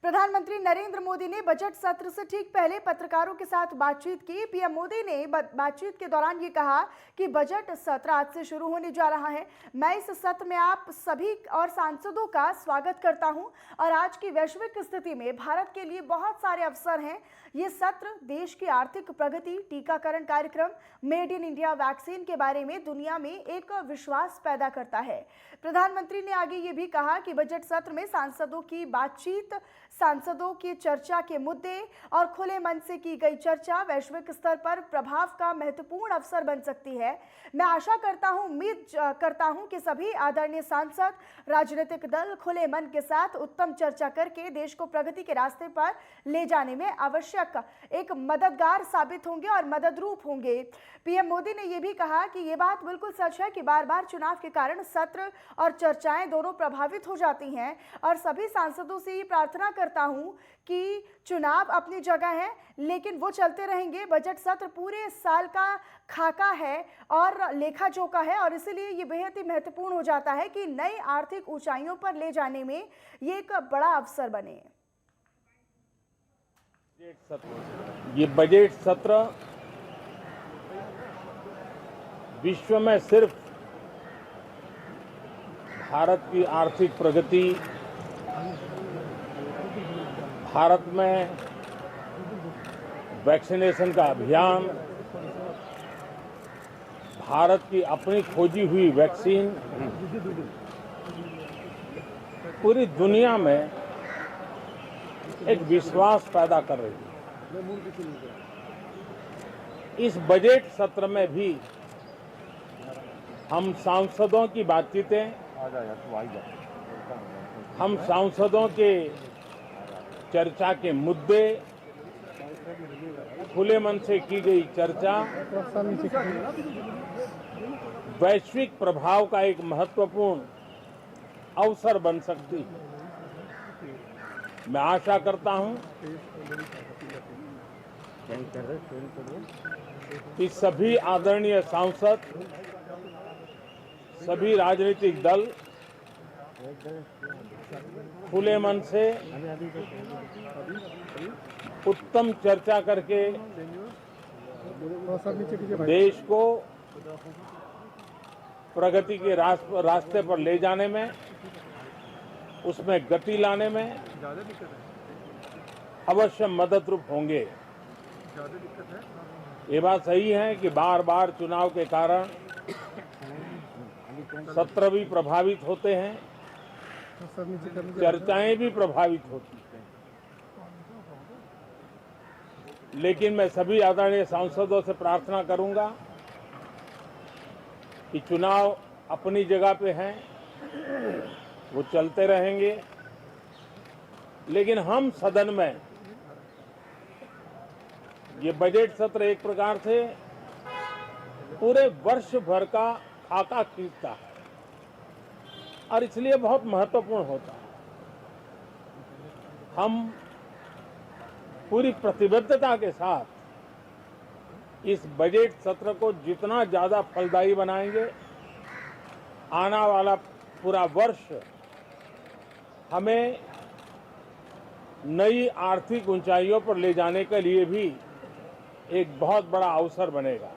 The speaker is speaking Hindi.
प्रधानमंत्री नरेंद्र मोदी ने बजट सत्र से ठीक पहले पत्रकारों के साथ बातचीत की। पीएम मोदी ने बातचीत के दौरान ये कहा कि बजट सत्र आज से शुरू होने जा रहा है। मैं इस सत्र में आप सभी और सांसदों का स्वागत करता हूं और आज की वैश्विक स्थिति में भारत के लिए बहुत सारे अवसर हैं। ये सत्र देश की आर्थिक प्रगति, टीकाकरण कार्यक्रम, मेड इन इंडिया वैक्सीन के बारे में दुनिया में एक विश्वास पैदा करता है। प्रधानमंत्री ने आगे ये भी कहा कि बजट सत्र में सांसदों की बातचीत, सांसदों की चर्चा के मुद्दे और खुले मन से की गई चर्चा वैश्विक स्तर पर प्रभाव का महत्वपूर्ण अवसर बन सकती है। मैं आशा करता हूं, उम्मीद करता हूं कि सभी आदरणीय सांसद, राजनीतिक दल खुले मन के साथ उत्तम चर्चा करके देश को प्रगति के रास्ते पर ले जाने में आवश्यक एक मददगार साबित होंगे और मददरूप होंगे। पीएम मोदी ने यह भी कहा कि यह बात बिल्कुल सच है कि बार बार चुनाव के कारण सत्र और चर्चाएं दोनों प्रभावित हो जाती हैं और सभी सांसदों से ये प्रार्थना करता हूं कि चुनाव अपनी जगह है लेकिन वो चलते रहेंगे। बजट सत्र पूरे साल का खाका है और लेखा जोखा है और इसलिए ये बेहद ही महत्वपूर्ण हो जाता है कि नई आर्थिक ऊंचाइयों पर ले जाने में ये एक बड़ा अवसर बने। ये बजट सत्र विश्व में सिर्फ भारत की आर्थिक प्रगति, भारत में वैक्सीनेशन का अभियान, भारत की अपनी खोजी हुई वैक्सीन पूरी दुनिया में एक विश्वास पैदा कर रही है। इस बजट सत्र में भी हम सांसदों की बातचीतें, हम सांसदों के चर्चा के मुद्दे, खुले मन से की गई चर्चा वैश्विक प्रभाव का एक महत्वपूर्ण अवसर बन सकती है। मैं आशा करता हूं कि सभी आदरणीय सांसद, सभी राजनीतिक दल खुले मन से उत्तम चर्चा करके देश को प्रगति के रास्ते पर ले जाने में, उसमें गति लाने में अवश्य मददरूप होंगे। ये बात सही है कि बार बार चुनाव के कारण सत्र भी प्रभावित होते हैं, चर्चाएं भी प्रभावित होती हैं, लेकिन मैं सभी आदरणीय सांसदों से प्रार्थना करूंगा कि चुनाव अपनी जगह पे हैं, वो चलते रहेंगे, लेकिन हम सदन में ये बजट सत्र एक प्रकार से पूरे वर्ष भर का खाका खींचता है और इसलिए बहुत महत्वपूर्ण होता है। हम पूरी प्रतिबद्धता के साथ इस बजट सत्र को जितना ज्यादा फलदायी बनाएंगे, आने वाला पूरा वर्ष हमें नई आर्थिक ऊंचाइयों पर ले जाने के लिए भी एक बहुत बड़ा अवसर बनेगा।